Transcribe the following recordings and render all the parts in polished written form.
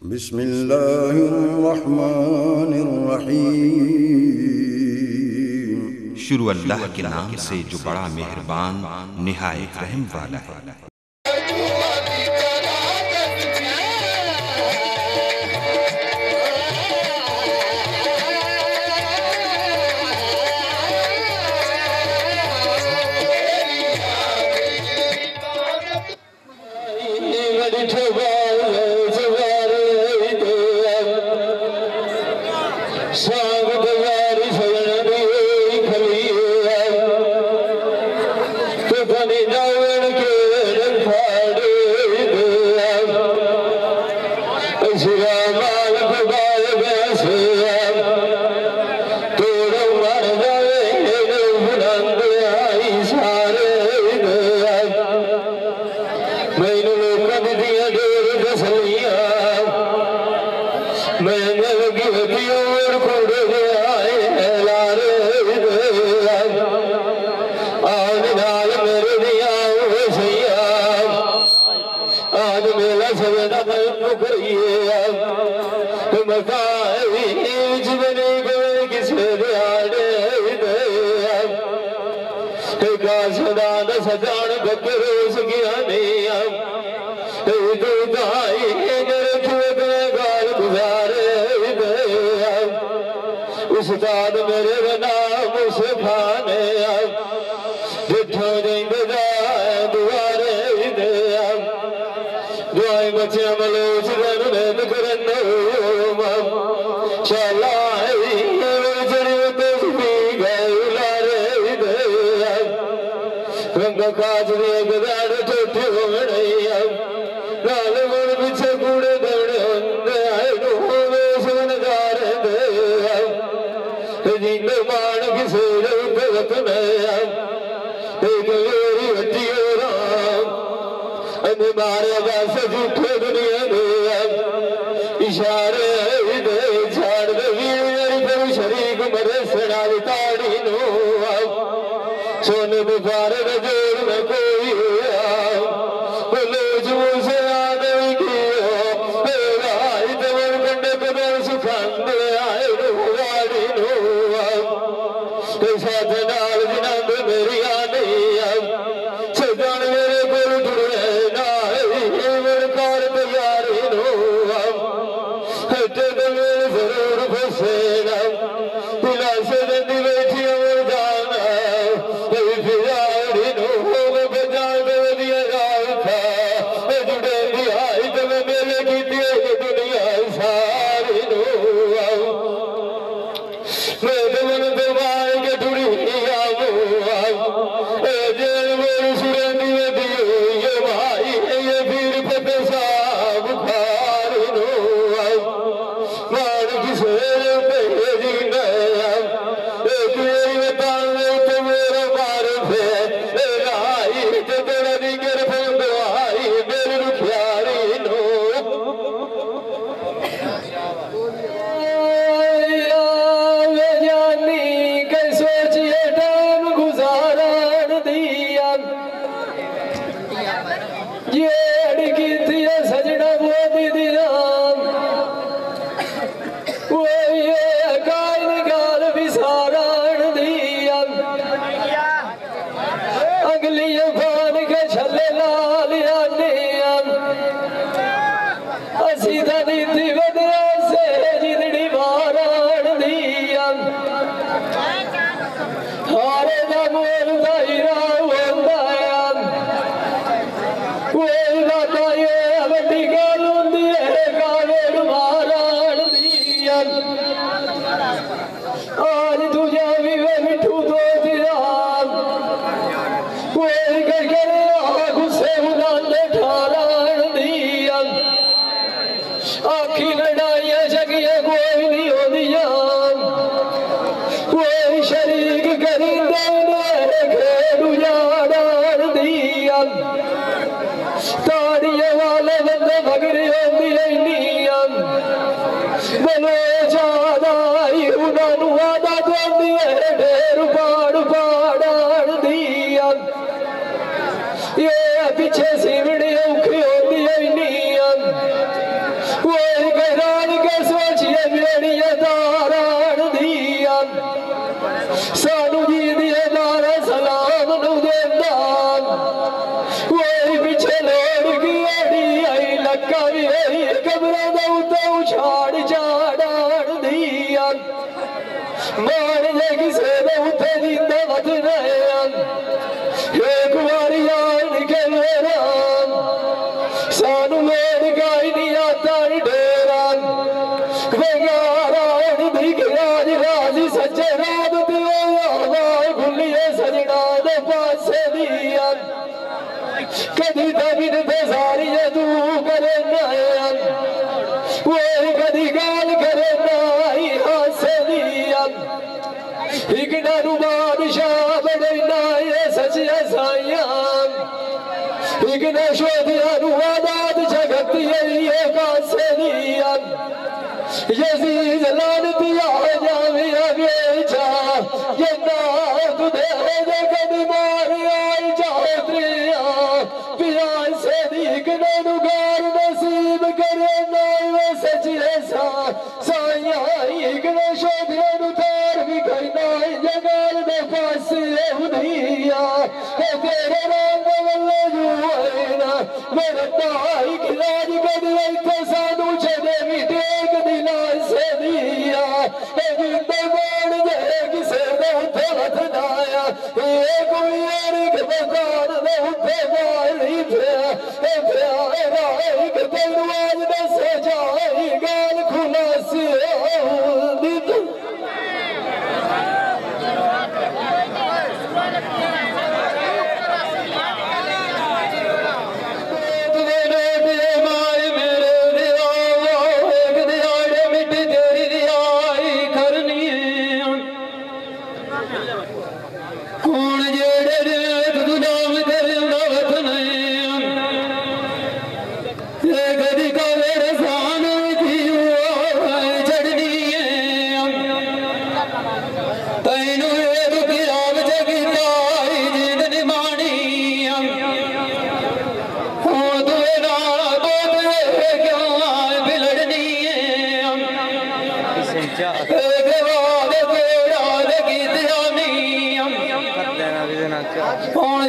बिस्मिल्लाहिर्रहमानिर्रहीम। शुरू अल्लाह के नाम से जो बड़ा मेहरबान निहायत रहम वाला है। उस्ताद मेरे बना मुझसे खाने जिठो दुआरे दुआई बच्चे मलोच में करनो शाला रंग काज गदाड़ ठोठे होने लाल मुड़ पिछे कूड़े दौड़े होंगे मान किसे वत में मारे बस झूठे दुनिया में इशारे झाड़ दे शरीक मरे सड़ा ताड़ी नो सोने बुखारे में जोर में कोई लोज मुझसे आने की कंडे को सुखांद आए वाड़ी नो साथ नाल जिन्द मेरी आने सजान मेरे को टुरे ना मेरे कार तैयारी नो मेरे जरूर फसे ना पिला से दी बैठी जाना फिराड़ी नो बजा दिया था जुड़े दिहाई तो मेले की दुनिया सारी नो मैं मन तो मार के टुड़ी जेल मेरी सुरंदी ये भाई ये फिर पते साहब बुखार नो मान किसे भेजी नया एक तो मेरा मार फे आई तो तेरा दिगर आई मेरी रुखियारी नो पीछे सीवड़ी औखी होती है मान जे किसे दे उठे जिंदा वत नयन एक बार यार निकले राम सानू मेर गाई नहीं आता डेरान बेगारायण भिखराज राजी सच्चे रात दियो खुलिए सजना दे पासे दिया कदी दबिन ते सारी तू करे नयन वो कदी गाल करे नाई हासे दिया एक नारू बादशाह बड़े नाये सच्चे सायां एक न शोधिया रुआदात जगत ये कासे दिया यजीद लानतिया जावे आगे जा ये ना तुझे जगत मार आई जाए त्रिया पिया से दीक नुगार नसीब करे ना सच्चे साया एक न शोधिया नुतार भी कहना जगाल दे पास उधिया तेरे रंग वल्ले जुआना मेरे ताई की राज कदे तो सानू छदे भी टेक दिला से दिया ए बिंदे बोल दे किसे दे उठे वथनाया ए कोई एक बकार दे उठे वाली पे ए प्यारा एक तलवार दे से जाए गाल खुला से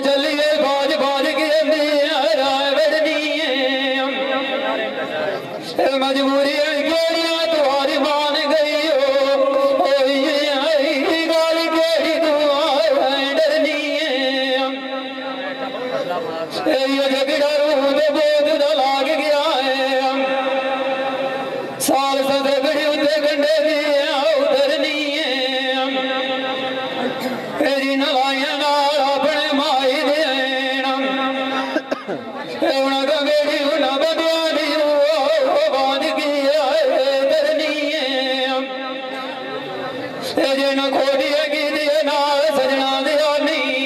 चलिए बाज बाज के मजबूरी तुम्हारी मान गई हो गाली केड़ी डरनी ये झगड़ा रूह बोध लाग गया है साल सदगड़ी उते गंडे दी उधरनी जी नलाइया नाल अपने माई देना गंगेड़ी उन्हें बदवानी बांध गया धरनी जे न खोलिए की दिए ना सजना दिया नहीं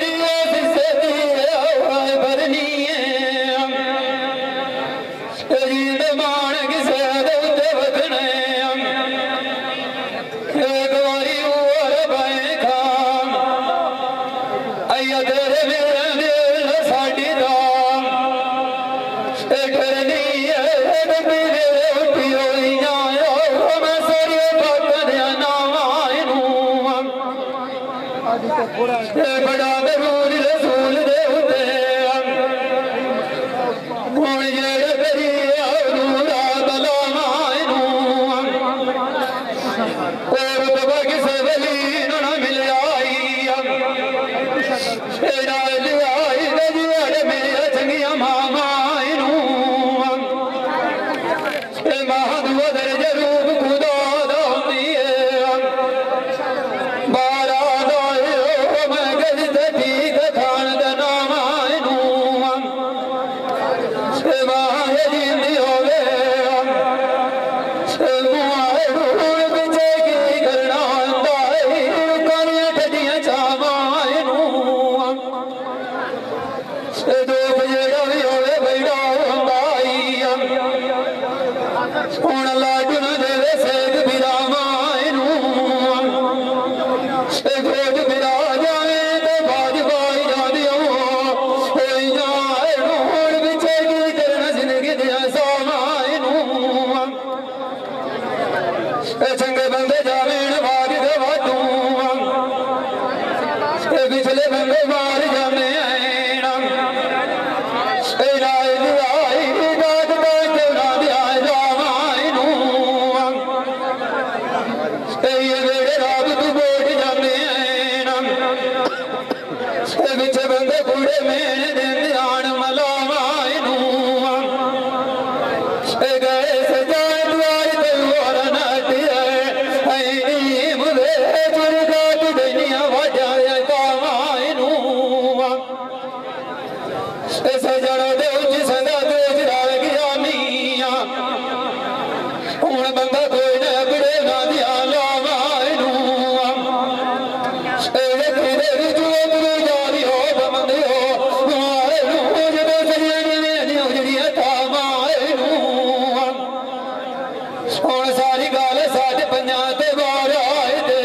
दिए से भरनी जींद मान किसे दे वधने एक बारी और भाई खान आइया तेरे मेरे दिल साड़ी दाम करनी मेरे उठी होई आयो मैं सारी भगत नामायनू बड़ा दरूर रसूल दे उते हुण जेड़े करी नूरा बलामायनू और बाबा किसे वली न मिल आई आई मेरे चंगिया मामायनू महादुदर जरूब खुदा दोती है बारा मैं सजन दे जिसदा तेज डाल गया मियां हुण बंदा कोई ना बड़े ना दिया लावानू ए तेरे रुजुए गुरु जारी हो बंदे हो मानू जदे सजन ने उजड़िया था मानू हुण सारी गल साडे पंजां ते बार आए दे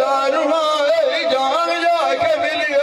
दारू जाके मिली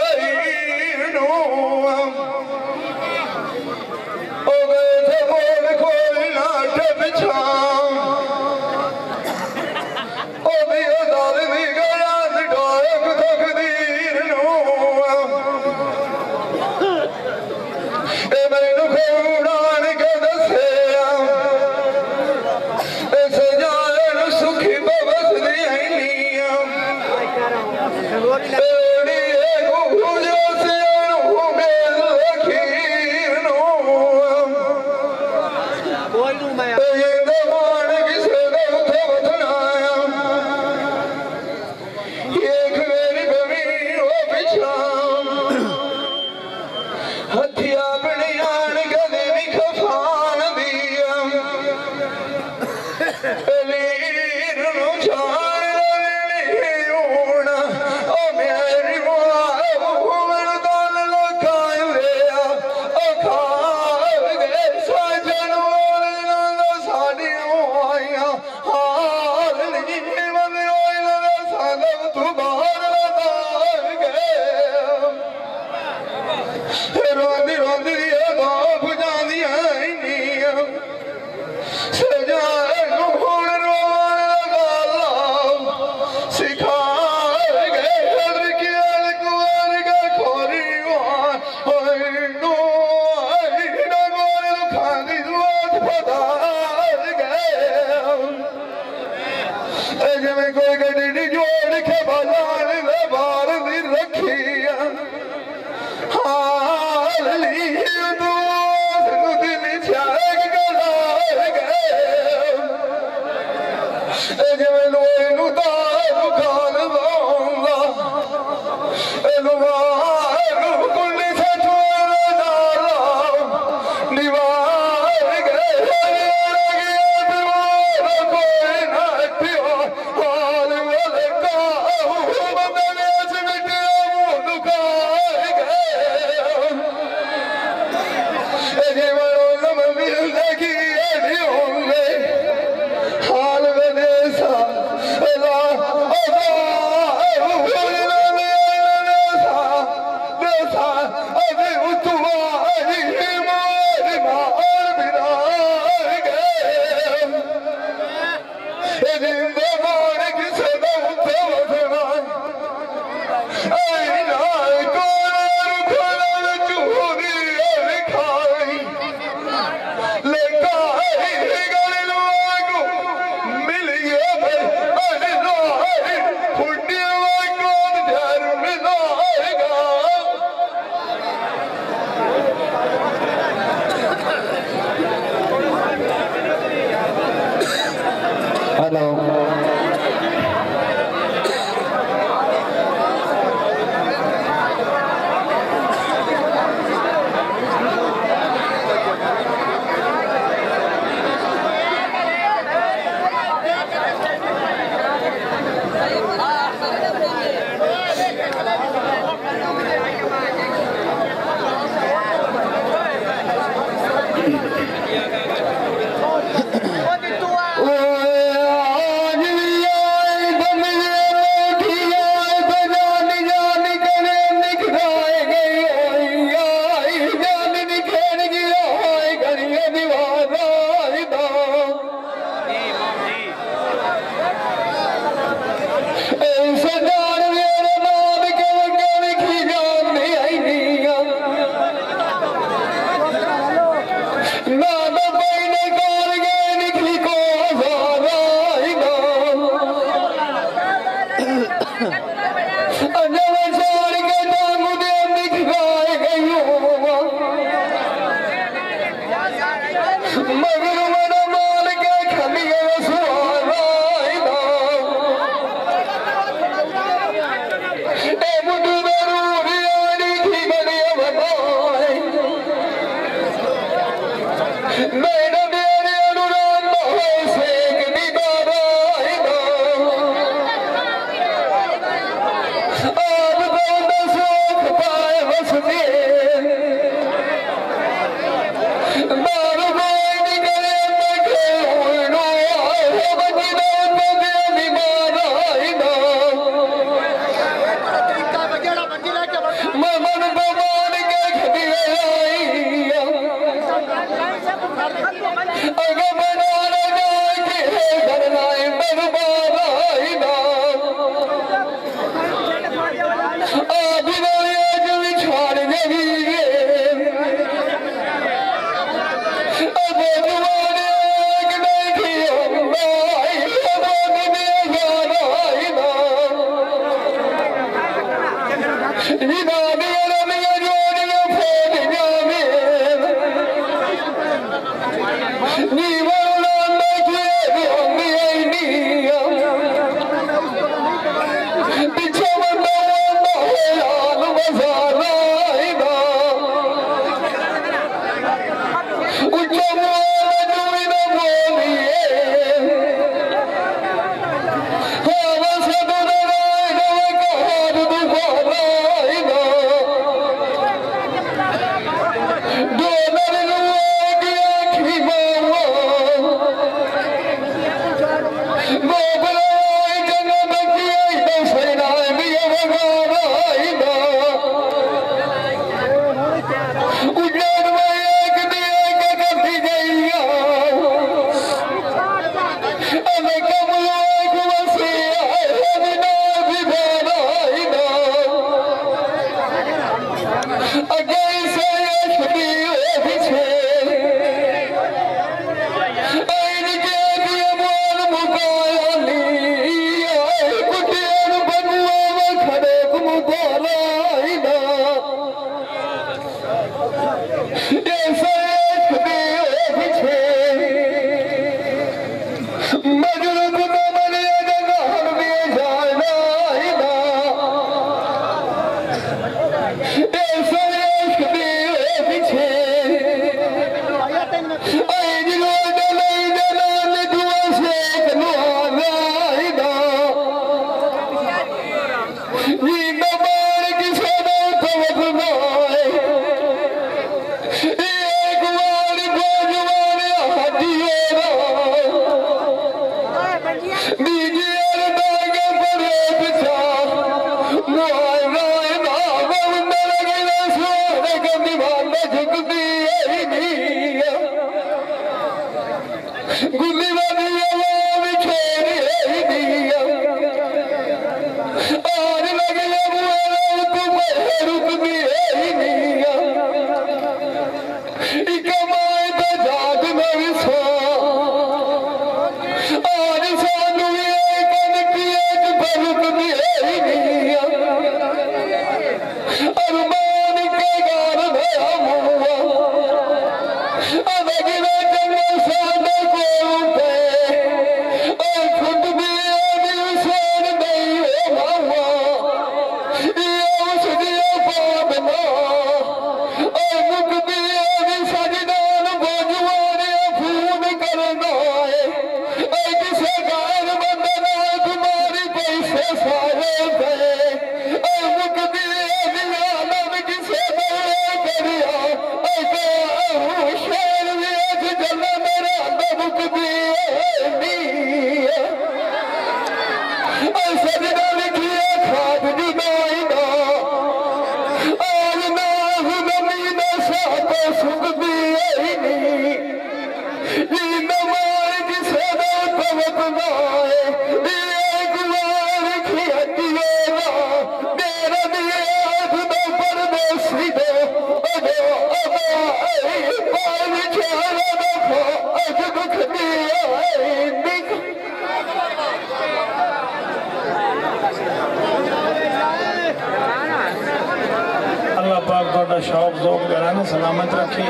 शौक जोक जरा ने सलामत रखे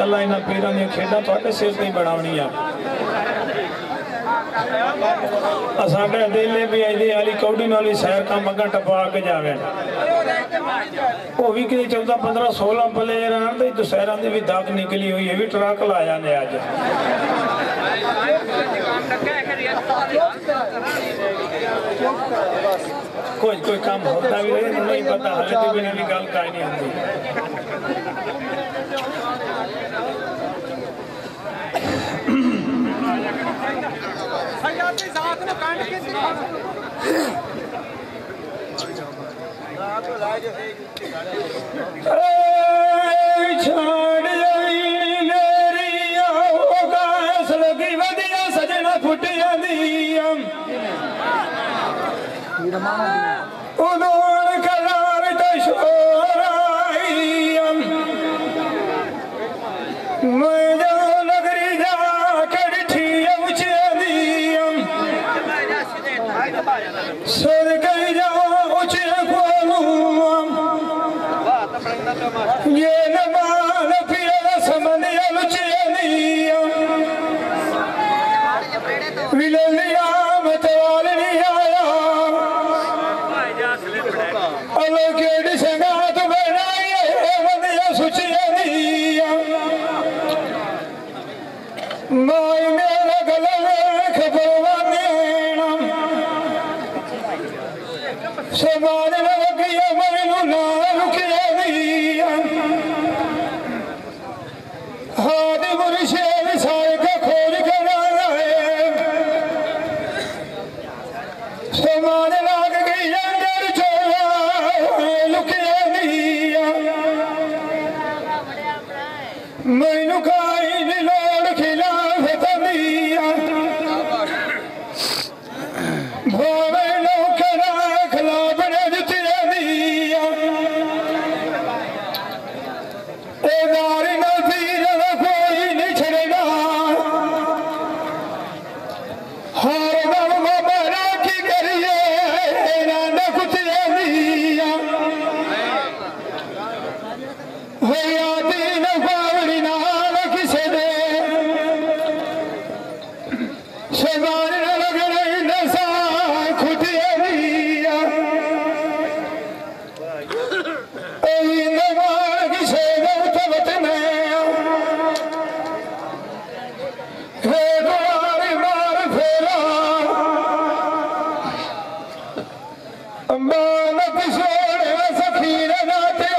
अल्लाह इन्हां पीरां दी खेडां तुहाडे सिर ते बनावणियां साडे दिले भी आई आली कौड़ी नाल सैर का मग्गा टपा के जावे वो भी कि 14-15-16 प्लेयर आते दुसहरा की भी दाग निकली हुई है भी ट्रक लाया ने अज कोई काम होता भी नहीं पता हाले तो बिना भी गल काई नहीं आती सजना फुटिया उदोड़ करार तशोराईम मैं जो नगरी जा कड़ी उचियम सर कई जाओ उचिय खोलूम ये नमाल पिया समनिया उचियम विलिया मतवाल नहीं आया अलग संगात बनाई वधिया सुचिया माई मेरा गला खबरवा देना समाज लगिया मैनू ना रुकिया दिया मैनू खाई दी लोड़ खिलाफ तंदिया भोवे लोकरा खिलाफ ने जुतिया दिया ए दारी ना पीर कोई नहीं छड़ेगा हर दम बाबा की करिए ना कुतिया दिया हयाती न पावड़ी नाल किसे दे शबान न लगने नसा खुटिया दिया ऐ नवार किसे दे तवत में हे द्वार मार फेरा अम्बानत सोने सखीर नाते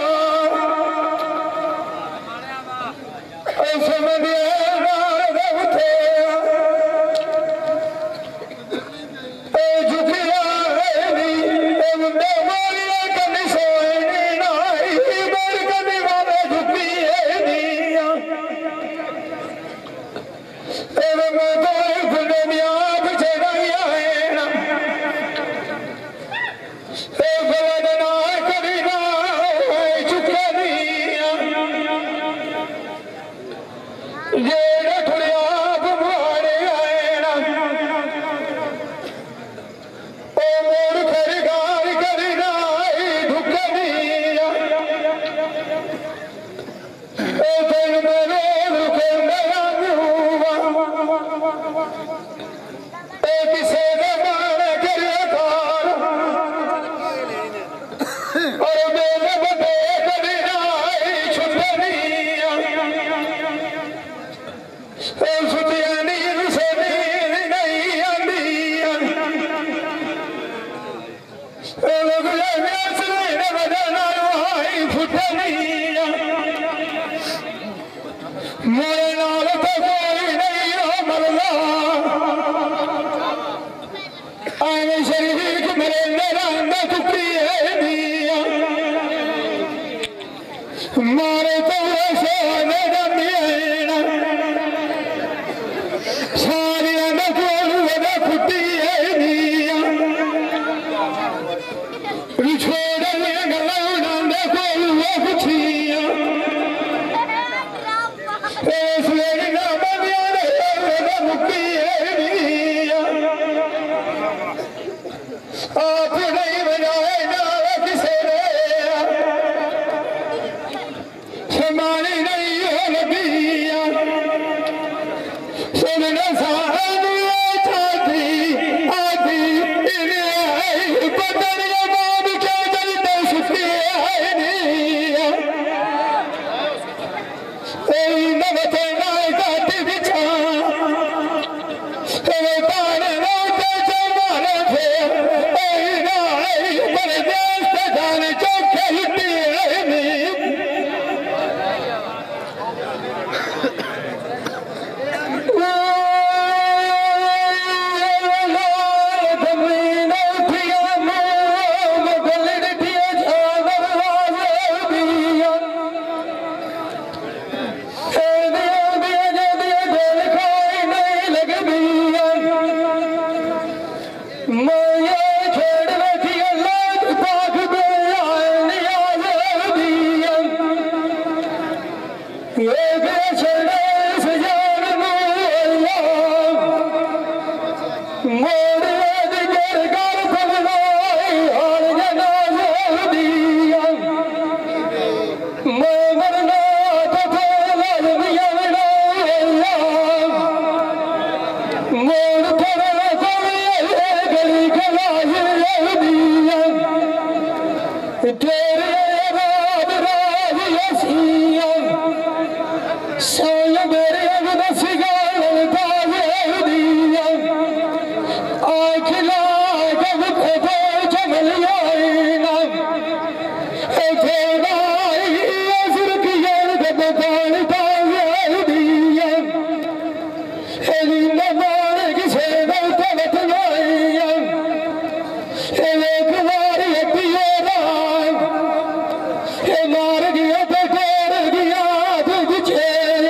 मारे तो सोने दमिया सारिया न कोलू न खुटी है निया छोड़ ले गलौना न कोलू खुटिया ए सुएरी ना बनिया न मुक्ति है निया आप नहीं बनाए ना किसे मानी नहीं हो लगिया सुनने साहब आती बदल बाब क्या जलते सुखी है निया नवते नाय काटी बिछा तारे रोते जमाने थे नाय पर देश जाने चौके लुटी है मार गया तो कर दिया तुझे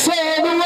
सजन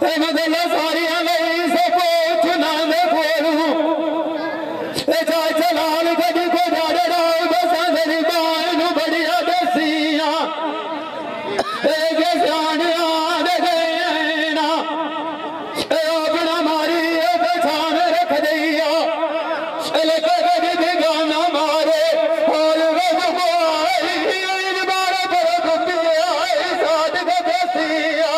मदल सारिया नहीं सब चुना में बोलू चलाल कभी को जाड़ा बसा मेरी बान बढ़िया दसिया सियाने आद गए ना अपना मारी पछान रख दिया कभी भी गाना मारे और बारह पर साथ दसिया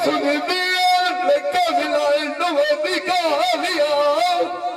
सुन दिया, लेकर दिलाए, नवा दिखा दिया।